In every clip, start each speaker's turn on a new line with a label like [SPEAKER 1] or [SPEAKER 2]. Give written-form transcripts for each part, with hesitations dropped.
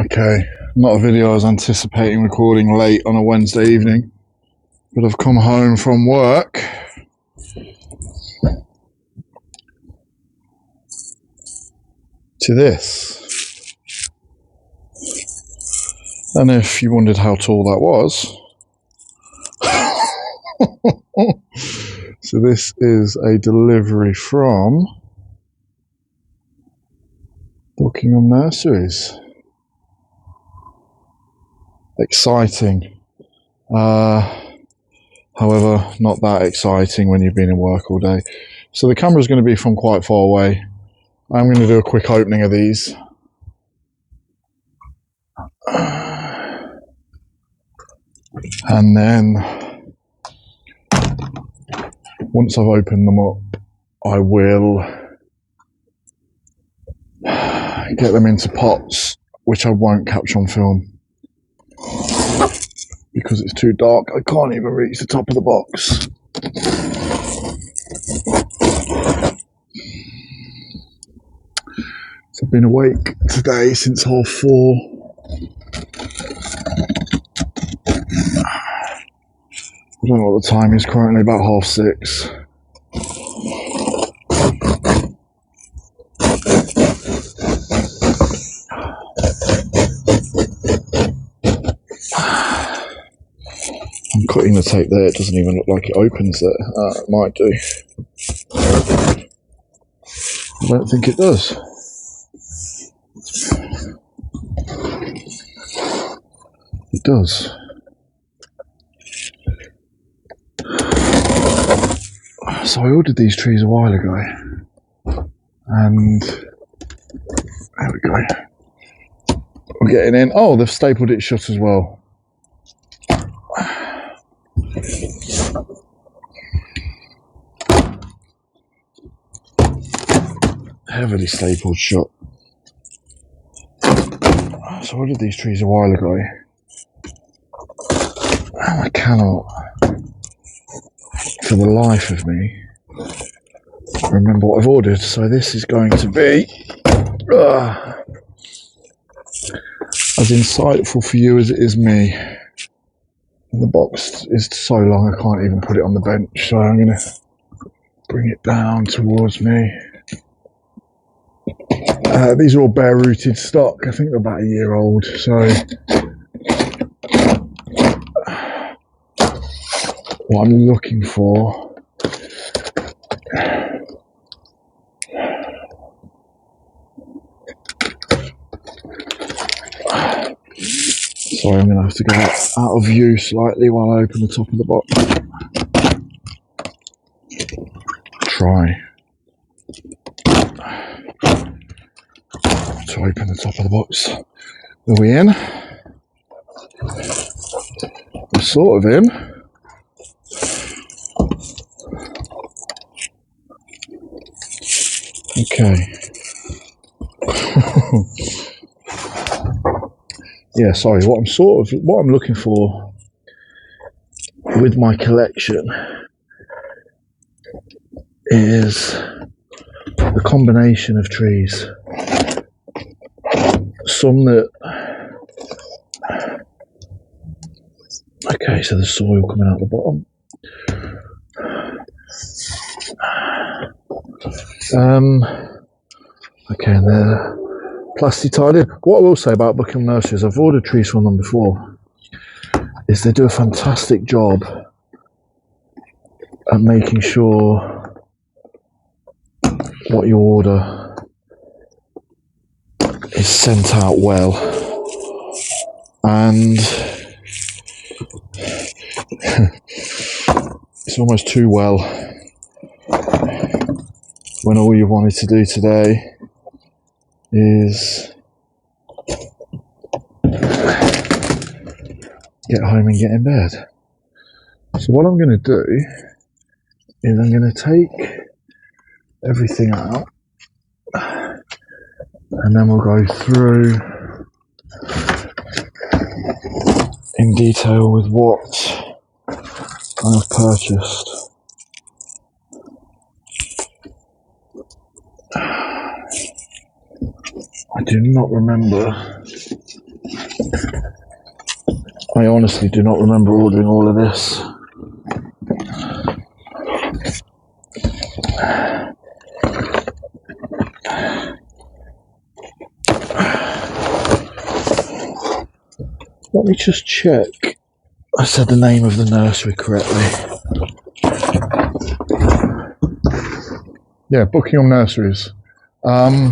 [SPEAKER 1] Okay, not a video I was anticipating recording late on a Wednesday evening, but I've come home from work to this. And if you wondered how tall that was, so this is a delivery from Buckingham Nurseries. Exciting. However, not that exciting when you've been in work all day. So the camera's going to be from quite far away. I'm going to do a quick opening of these. And then once I've opened them up, I will get them into pots, which I won't capture on film because it's too dark. I can't even reach the top of the box. So I've been awake today since 4:30. I don't know what the time is currently, about 6:30. I'm cutting the tape there, it doesn't even look like it opens there. It might do. I don't think it does. It does. So I ordered these trees a while ago, and there we go. We're getting in. Oh, they've stapled it shut as well. Heavily stapled shut. So I ordered these trees a while ago, and I cannot, for the life of me, remember what I've ordered. So this is going to be as insightful for you as it is me. And the box is so long I can't even put it on the bench, so I'm going to bring it down towards me. These are all bare rooted stock. I think they're about a year old. So what I'm looking for sorry, I'm going to have to go out of view slightly while I open the top of the box. Try to open the top of the box. Are we in? We're sort of in. Okay. Yeah, sorry. What I'm looking for with my collection is the combination of trees. Some that, okay, so the soil coming out the bottom. Okay, and they're plastic tied in. What I will say about Buckingham Nurseries, I've ordered trees from them before, is they do a fantastic job at making sure what you order is sent out well. And it's almost too well when all you wanted to do today is get home and get in bed. So what I'm going to do is I'm going to take everything out and then we'll go through in detail with what I've purchased. I do not remember I honestly do not remember ordering all of this. Let me just check I said the name of the nursery correctly. Yeah, Buckingham Nurseries. How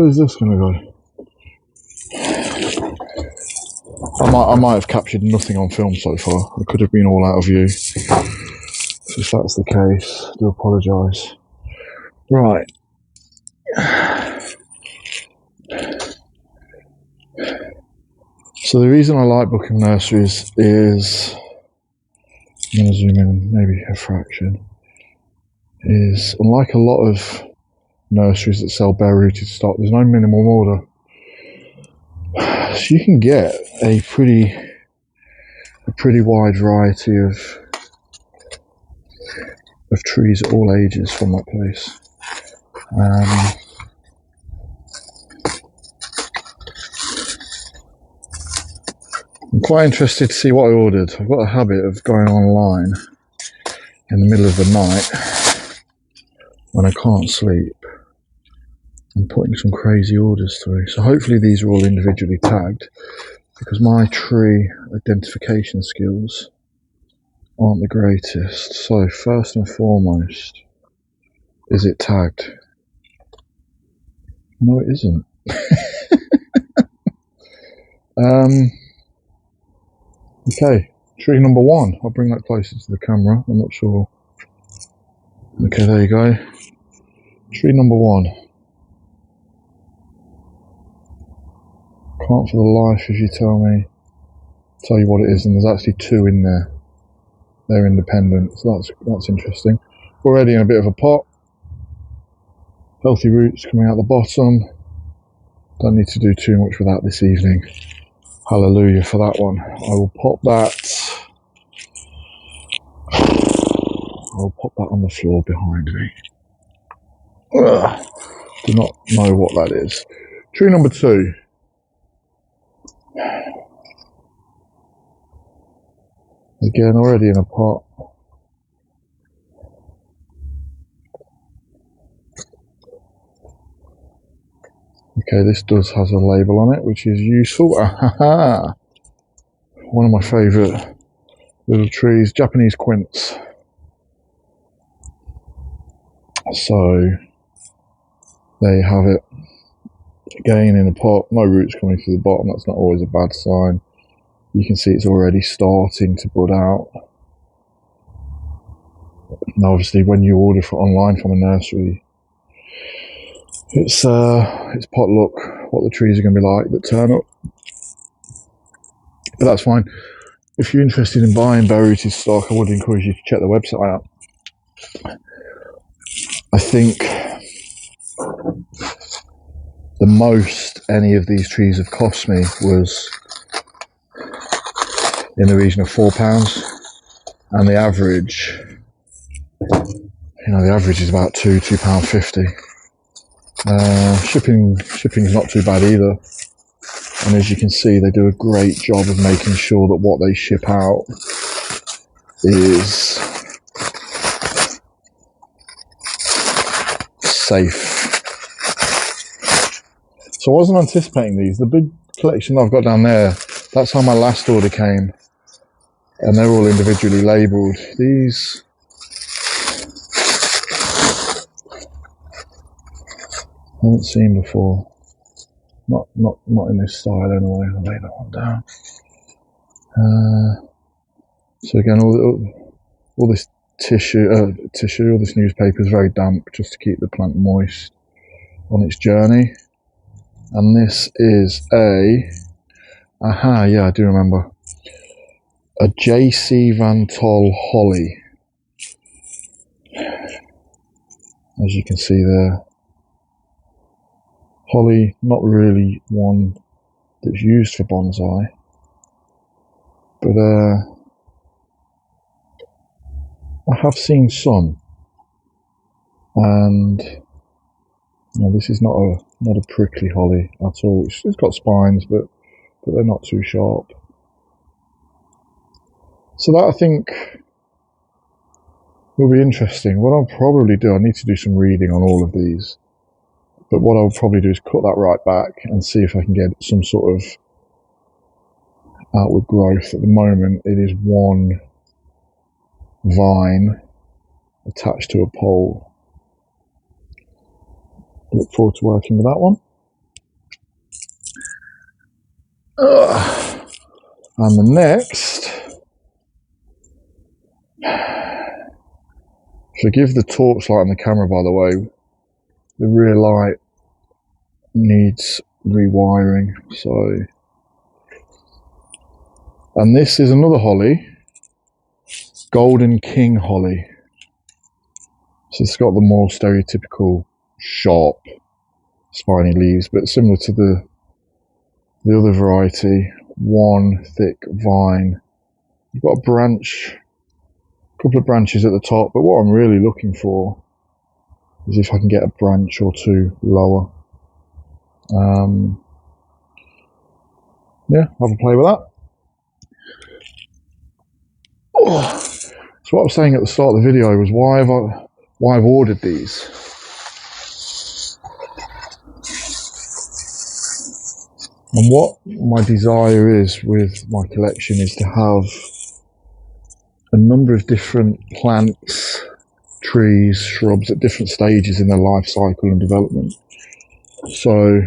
[SPEAKER 1] is this going to go? I might have captured nothing on film so far. It could have been all out of view. So if that's the case, I do apologise. Right. So the reason I like Buckingham Nurseries is, I'm going to zoom in maybe a fraction, is unlike a lot of nurseries that sell bare rooted stock, there's no minimum order. So you can get a pretty wide variety of trees at all ages from that place. I'm quite interested to see what I ordered. I've got a habit of going online in the middle of the night when I can't sleep and putting some crazy orders through. So hopefully these are all individually tagged, because my tree identification skills aren't the greatest. So first and foremost, is it tagged? No, it isn't. Okay, tree number 1. I'll bring that closer to the camera. I'm not sure. Okay, there you go. Tree number 1. Can't for the life of you tell you what it is, and there's actually 2 in there. They're independent, so that's interesting. Already in a bit of a pot. Healthy roots coming out the bottom. Don't need to do too much with that this evening. Hallelujah for that one. I will pop that on the floor behind me. Ugh. Do not know what that is. Tree number 2. Again, already in a pot. Okay, this does has a label on it, which is useful. Ahaha! One of my favourite little trees, Japanese quince. So, there you have it. Again in a pot, no roots coming through the bottom, that's not always a bad sign. You can see it's already starting to bud out. Now obviously when you order online from a nursery, it's pot luck what the trees are going to be like that turn up. But that's fine. If you're interested in buying bare rooted stock, I would encourage you to check the website out. I think the most any of these trees have cost me was in the region of £4, and the average is about £2.50. Shipping's not too bad either, and as you can see, they do a great job of making sure that what they ship out is safe. So I wasn't anticipating these. The big collection I've got down there, that's how my last order came, and they're all individually labelled. These I haven't seen before. Not in this style anyway. I'll lay that one down. So again, all this tissue, all this newspaper is very damp, just to keep the plant moist on its journey. And this is yeah, I do remember, a J.C. Van Tol holly, as you can see there. Holly, not really one that's used for bonsai, but I have seen some, and this is not Not a prickly holly at all. It's got spines, but they're not too sharp. So that, I think, will be interesting. What I'll probably do, I need to do some reading on all of these, but what I'll probably do is cut that right back and see if I can get some sort of outward growth. At the moment, it is one vine attached to a pole. I look forward to working with that one. And the next, forgive the torchlight on the camera, by the way, the rear light needs rewiring. So, and this is another holly, Golden King holly. So it's got the more stereotypical sharp spiny leaves, but similar to the other variety, one thick vine. You've got a branch, a couple of branches at the top, but what I'm really looking for is if I can get a branch or two lower. Yeah, have a play with that. Oh. So what I was saying at the start of the video was why I've ordered these. And what my desire is with my collection is to have a number of different plants, trees, shrubs at different stages in their life cycle and development. So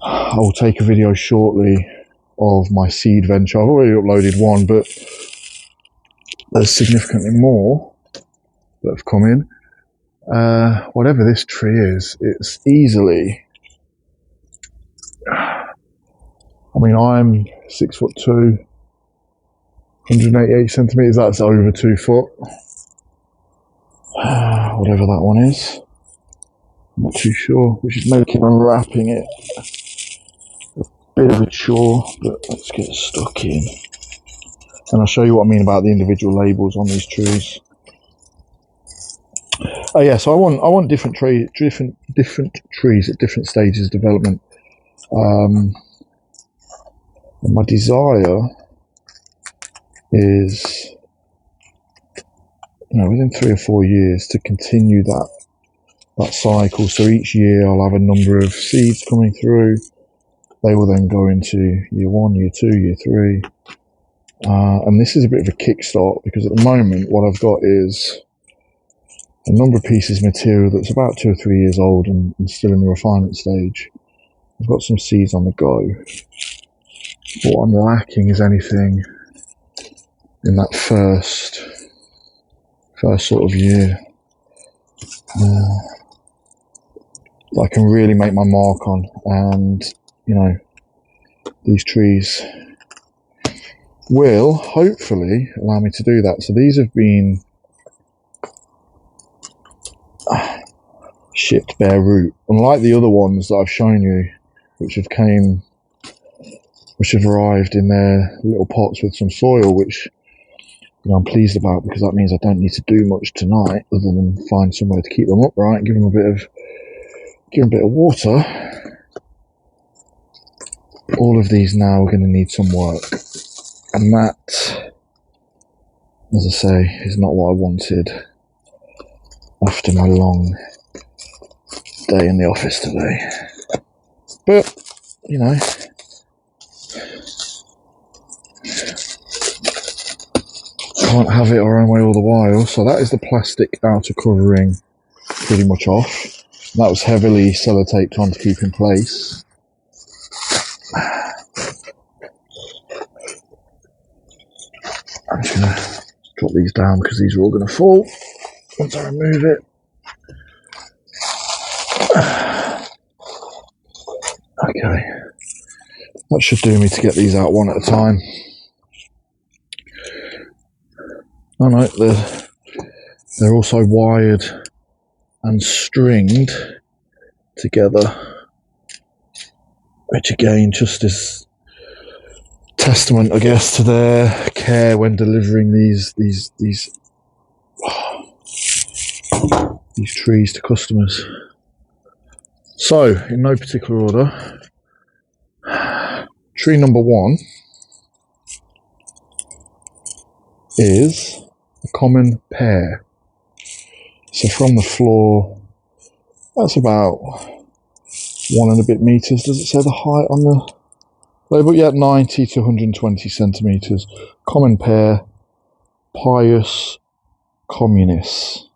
[SPEAKER 1] I will take a video shortly of my seed venture. I've already uploaded one, but there's significantly more that have come in. Whatever this tree is, it's easily, I mean, I'm 6'2", 188 centimeters. That's over 2 foot. Whatever that one is, I'm not too sure. We should make it unwrapping it a bit of a chore, but let's get stuck in. And I'll show you what I mean about the individual labels on these trees. Oh yeah, so I want different trees at different stages of development. And my desire is, within 3 or 4 years to continue that cycle. So each year I'll have a number of seeds coming through. They will then go into year 1, year 2, year 3. And this is a bit of a kickstart because at the moment what I've got is a number of pieces of material that's about 2 or 3 years old and still in the refinement stage. I've got some seeds on the go. What I'm lacking is anything in that first sort of year that I can really make my mark on. And these trees will hopefully allow me to do that. So these have been shipped bare root, unlike the other ones that I've shown you, which have arrived in their little pots with some soil, which I'm pleased about because that means I don't need to do much tonight other than find somewhere to keep them upright and give them a bit of water. All of these now are going to need some work, and that, as I say, is not what I wanted after my long day in the office today. But can't have it our own way all the while. So that is the plastic outer covering pretty much off. That was heavily sellotaped on to keep in place. I'm just going to drop these down because these are all going to fall once I remove it. Okay, that should do me to get these out one at a time. Oh no, they're also wired and stringed together, which again just is testament, I guess, to their care when delivering these trees to customers. So, in no particular order, tree number 1 is a common pear. So from the floor, that's about 1 and a bit meters. Does it say the height on the label? Yeah, 90 to 120 centimeters. Common pear, Pius communis.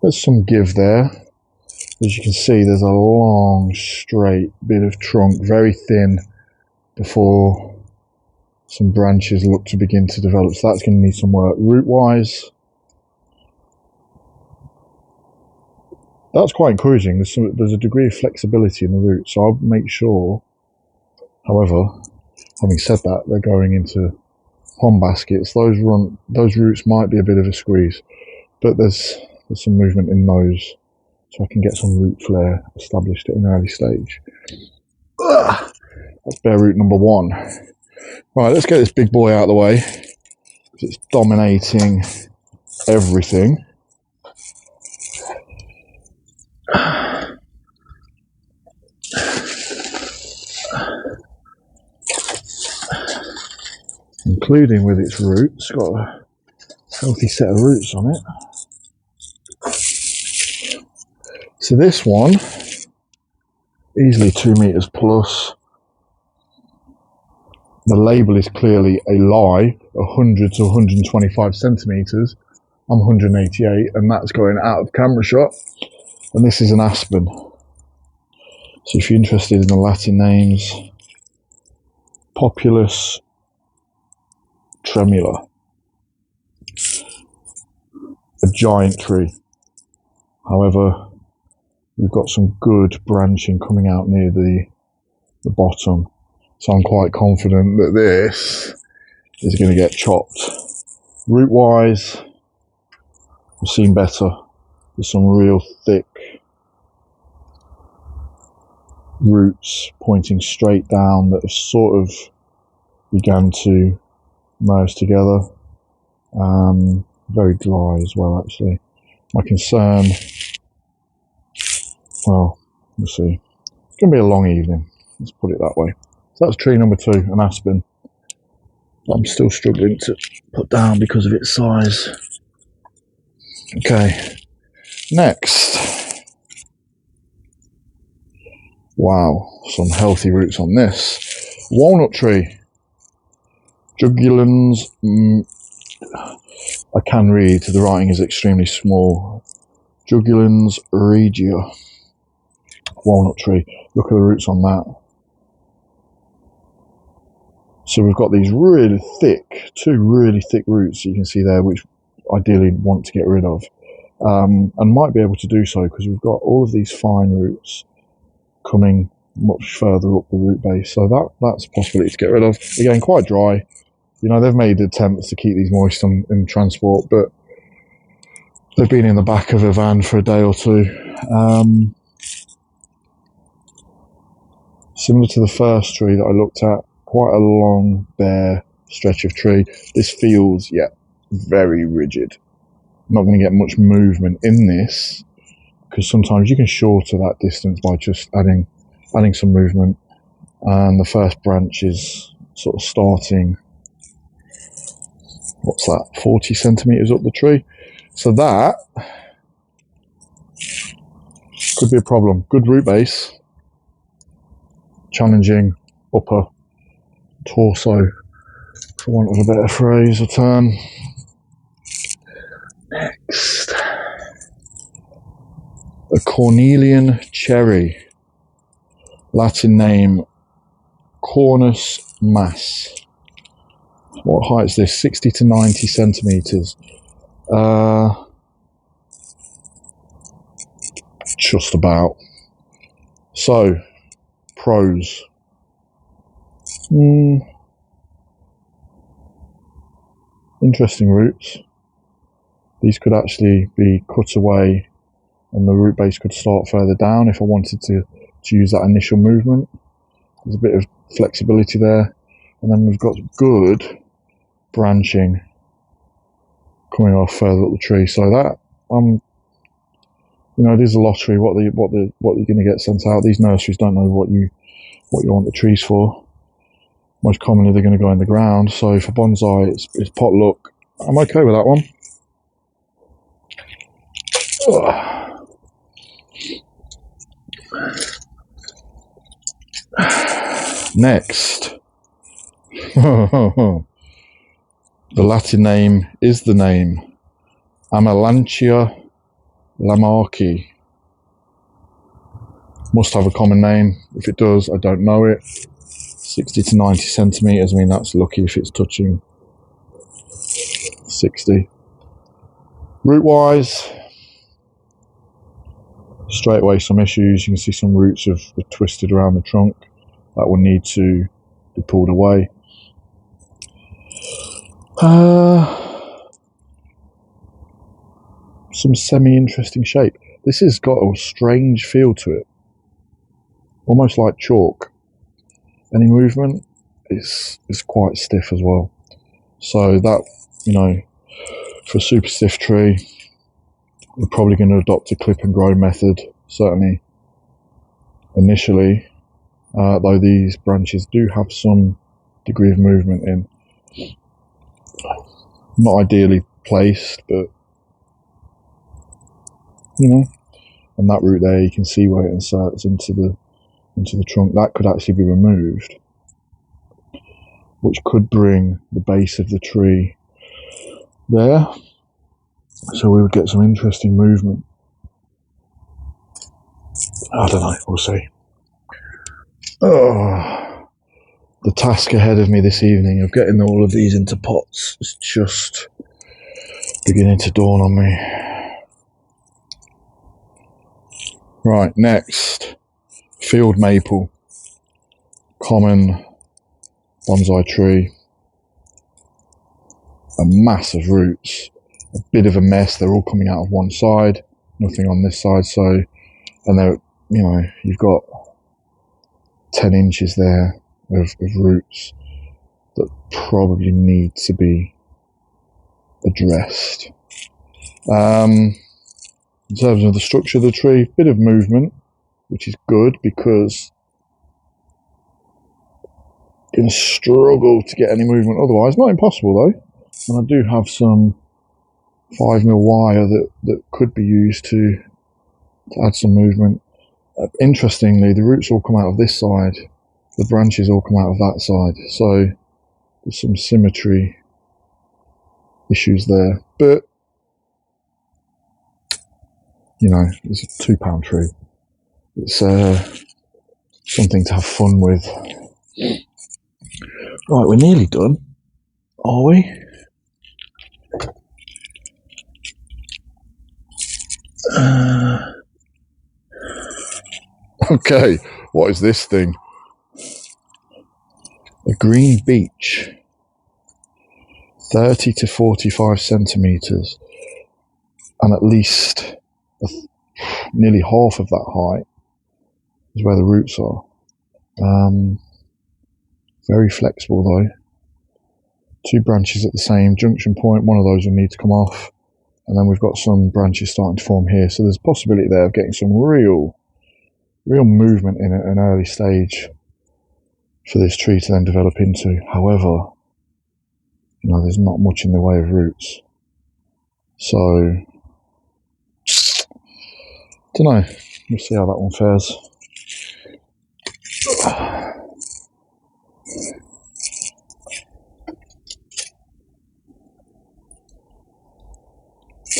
[SPEAKER 1] There's some give there. As you can see, there's a long, straight bit of trunk, very thin, before some branches look to begin to develop. So that's going to need some work. Root-wise, that's quite encouraging. There's a degree of flexibility in the root, so I'll make sure. However, having said that, they're going into pond baskets. Those roots might be a bit of a squeeze, but there's some movement in those, so I can get some root flare established at an early stage. Ugh. That's bare root number 1. Right, let's get this big boy out of the way, because it's dominating everything. Including with its roots, got a healthy set of roots on it. So this one, easily 2 meters plus. The label is clearly a lie, 100 to 125 centimeters. I'm 188, and that's going out of camera shot. And this is an aspen. So if you're interested in the Latin names, Populus tremula. A giant tree. However, we've got some good branching coming out near the bottom. So I'm quite confident that this is going to get chopped. Root-wise, I've seen better. There's some real thick roots pointing straight down that have sort of begun to merge together. Very dry as well, actually. My concern, well, we'll see. It's going to be a long evening, let's put it that way. So that's tree number 2, an aspen. I'm still struggling to put down because of its size. Okay, next. Wow, some healthy roots on this. Walnut tree. Jugulans. I can read, the writing is extremely small. Jugulans regia. Walnut tree. Look at the roots on that. So we've got these really thick, 2 really thick roots you can see there, which ideally want to get rid of. And might be able to do so because we've got all of these fine roots coming much further up the root base. So that's a possibility to get rid of. Again, quite dry. You know, they've made attempts to keep these moist in transport, but they've been in the back of a van for a day or 2. Similar to the first tree that I looked at, quite a long, bare stretch of tree. This feels, very rigid. I'm not going to get much movement in this, because sometimes you can shorter that distance by just adding some movement. And the first branch is sort of starting, what's that, 40 centimeters up the tree. So that could be a problem. Good root base, challenging upper torso, for want of a better phrase or term. Next, a cornelian cherry. Latin name Cornus mass. What height is this? 60 to 90 centimeters. Just about. So, pros. Interesting roots. These could actually be cut away and the root base could start further down if I wanted to use that initial movement. There's a bit of flexibility there. And then we've got good branching coming off further up the tree. So that you know, it is a lottery. What you're going to get sent out. These nurseries don't know what you want the trees for. Most commonly, they're going to go in the ground. So for bonsai, it's pot luck. I'm okay with that one. Next, the Latin name is the name Amalantia lamarcki. Must have a common name. If it does, I don't know it. 60 to 90 centimeters. I mean, that's lucky if it's touching 60. Root wise, straight away some issues. You can see some roots have twisted around the trunk. That will need to be pulled away. Some semi-interesting shape. This has got a strange feel to it, almost like chalk. Any movement is quite stiff as well. So that, you know, for a super stiff tree, we're probably going to adopt a clip and grow method, certainly initially, though these branches do have some degree of movement in. Not ideally placed, but you know, and that root there, you can see where it inserts into the trunk. That could actually be removed, which could bring the base of the tree there. So we would get some interesting movement. I don't know, we'll see. Oh, the task ahead of me this evening of getting all of these into pots is just beginning to dawn on me. Right, next, field maple, common bonsai tree. A mass of roots, a bit of a mess. They're all coming out of one side, nothing on this side. So, and they're, you know, you've got 10 inches there of roots that probably need to be addressed. In terms of the structure of the tree, bit of movement, which is good because you're going to struggle to get any movement otherwise. Not impossible though. And I do have some 5mm wire that could be used to add some movement. Interestingly, the roots all come out of this side, the branches all come out of that side, so there's some symmetry issues there. But you know, it's a £2 tree. It's something to have fun with. Right, we're nearly done, are we? Okay, what is this thing? A green beech, 30 to 45 centimeters, and at least nearly half of that height is where the roots are. Very flexible though. 2 branches at the same junction point. One of those will need to come off, and then we've got some branches starting to form here. So there's a possibility there of getting some real movement in an early stage for this tree to then develop into. However, you know, there's not much in the way of roots. So, don't know. We'll see how that one fares.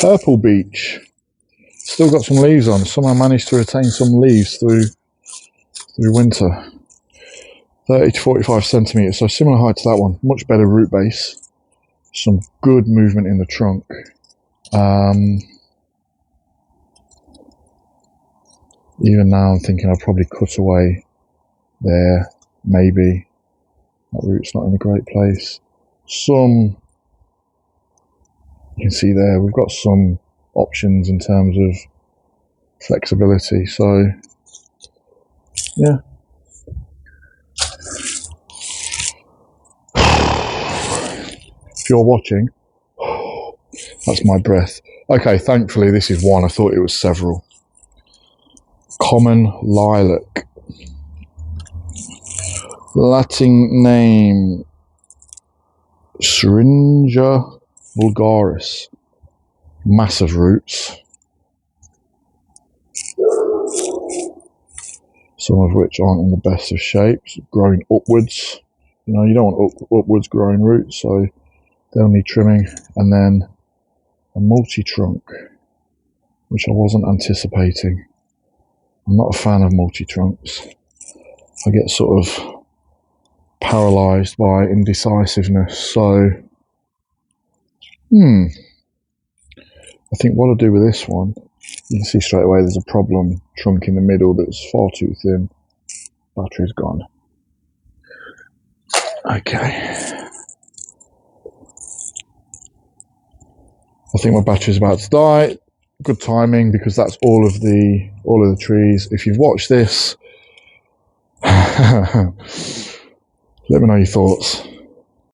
[SPEAKER 1] Purple beech. Still got some leaves on. Somehow managed to retain some leaves through winter. 30 to 45 centimeters, so similar height to that one. Much better root base. Some good movement in the trunk. Even now I'm thinking I'll probably cut away there, maybe. That root's not in a great place. You can see there, we've got some options in terms of flexibility, so yeah. If you're watching, That's my breath. Okay, thankfully this is one. I thought it was several. Common lilac. Latin name Syringa vulgaris. Massive roots, some of which aren't in the best of shapes, growing upwards. You know, you don't want upwards growing roots, so they'll need trimming. And then a multi-trunk, which I wasn't anticipating. I'm not a fan of multi-trunks. I get sort of paralysed by indecisiveness, so I think what I'll do with this one, you can see straight away there's a problem trunk in the middle that's far too thin. Battery's gone. Okay. I think my battery's about to die. Good timing, because that's all of the trees. If you've watched this, let me know your thoughts.